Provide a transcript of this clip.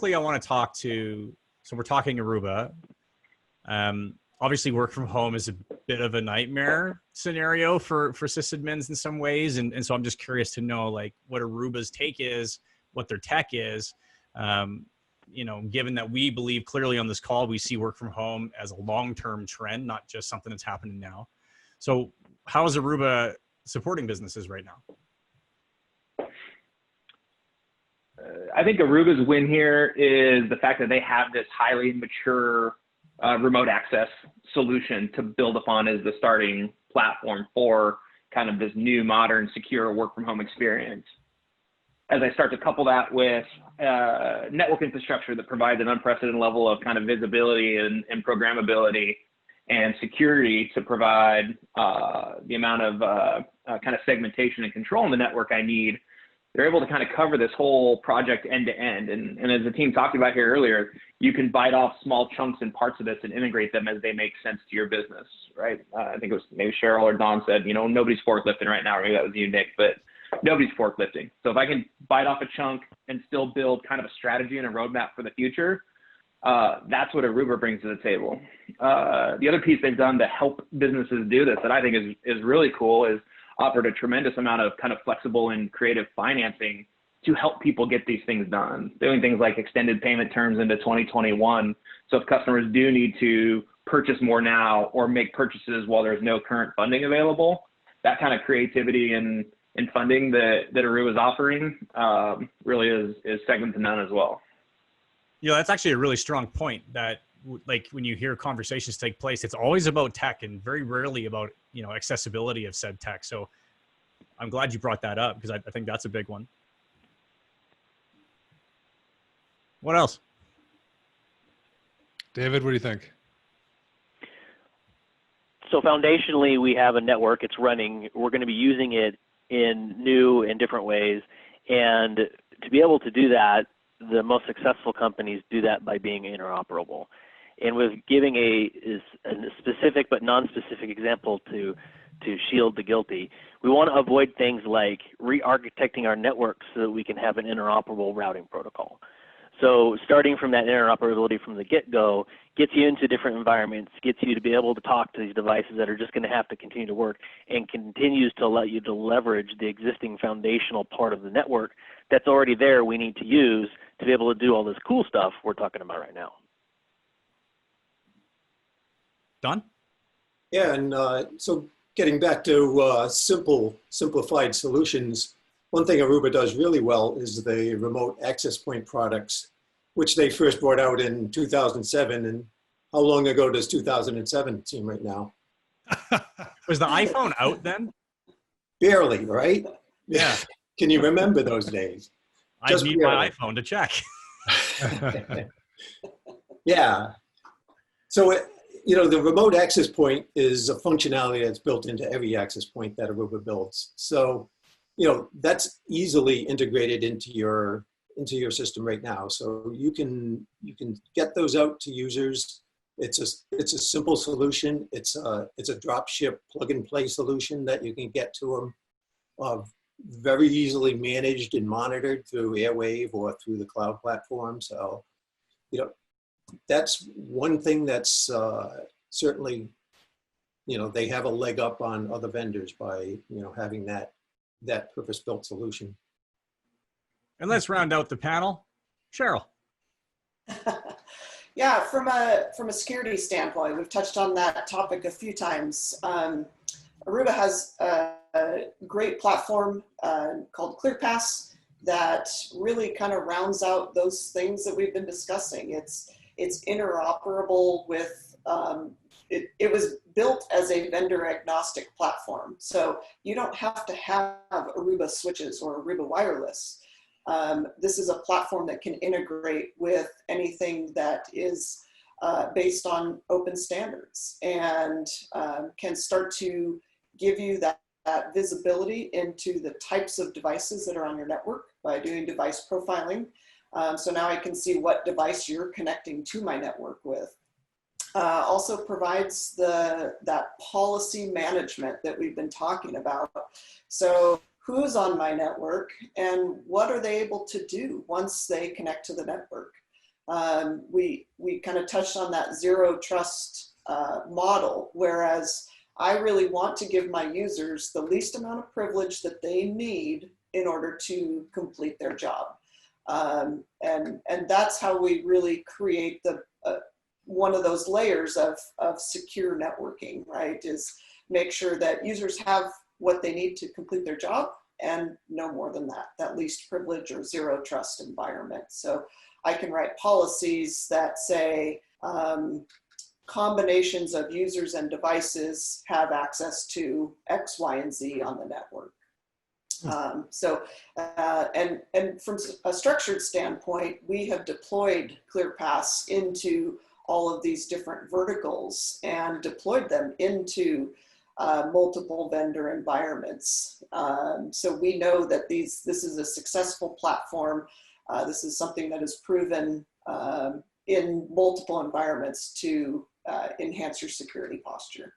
I want to talk to, so we're talking Aruba. Obviously work from home is a bit of a nightmare scenario for sysadmins in some ways. And so I'm just curious to know like what Aruba's take is, what their tech is. You know, given that we believe clearly on this call, we see work from home as a long-term trend, not just something that's happening now. So how is Aruba supporting businesses right now? I think Aruba's win here is the fact that they have this highly mature remote access solution to build upon as the starting platform for kind of this new modern secure work from home experience. As I start to couple that with network infrastructure that provides an unprecedented level of kind of visibility and programmability and security to provide the amount of kind of segmentation and control in the network I need, they're able to kind of cover this whole project end to end. And as the team talked about here earlier, you can bite off small chunks and parts of this and integrate them as they make sense to your business, right? I think it was maybe Cheryl or Don said, you know, nobody's forklifting right now. Maybe that was you, Nick, but nobody's forklifting. So if I can bite off a chunk and still build kind of a strategy and a roadmap for the future, that's what Aruba brings to the table. The other piece they've done to help businesses do this that I think is really cool is offered a tremendous amount of kind of flexible and creative financing to help people get these things done. Doing things like extended payment terms into 2021. So if customers do need to purchase more now or make purchases while there's no current funding available, that kind of creativity and funding that Aruba is offering really is second to none as well. You know, that's actually a really strong point that like when you hear conversations take place, it's always about tech and very rarely about, you know, accessibility of said tech. So I'm glad you brought that up because I think that's a big one. What else? David, what do you think? So foundationally, we have a network, it's running. We're going to be using it in new and different ways. And to be able to do that, the most successful companies do that by being interoperable. And with giving a specific but non-specific example to shield the guilty, we want to avoid things like re-architecting our network so that we can have an interoperable routing protocol. So starting from that interoperability from the get-go gets you into different environments, gets you to be able to talk to these devices that are just going to have to continue to work, and continues to let you to leverage the existing foundational part of the network that's already there we need to use to be able to do all this cool stuff we're talking about right now. Don? Yeah, and so getting back to simplified solutions, one thing Aruba does really well is the remote access point products, which they first brought out in 2007. And how long ago does 2007 seem right now? Was the iPhone out then? Barely, right? Yeah. Can you remember those days? I need my iPhone to check. Yeah. So, you know, the remote access point is a functionality that's built into every access point that Aruba builds. So, you know, that's easily integrated into your system right now. So you can get those out to users. It's a simple solution. It's a drop ship plug and play solution that you can get to them. Very easily managed and monitored through Airwave or through the cloud platform. So, you know, that's one thing that's certainly, you know, they have a leg up on other vendors by, you know, having that purpose-built solution. And let's round out the panel. Cheryl. Yeah, from a security standpoint, we've touched on that topic a few times. Aruba has a great platform called ClearPass that really kind of rounds out those things that we've been discussing. It's interoperable with, it was built as a vendor agnostic platform. So you don't have to have Aruba switches or Aruba wireless. This is a platform that can integrate with anything that is based on open standards and can start to give you that visibility into the types of devices that are on your network by doing device profiling. So now I can see what device you're connecting to my network with. Also provides that policy management that we've been talking about. So who's on my network and what are they able to do once they connect to the network? we kind of touched on that zero trust model, whereas I really want to give my users the least amount of privilege that they need in order to complete their job. And that's how we really create the one of those layers of secure networking, right? Is make sure that users have what they need to complete their job and no more than that least privilege or zero trust environment. So I can write policies that say combinations of users and devices have access to X, Y, and Z on the network. And from a structured standpoint, we have deployed ClearPass into all of these different verticals and deployed them into multiple vendor environments. So we know that this is a successful platform. This is something that is proven in multiple environments to enhance your security posture.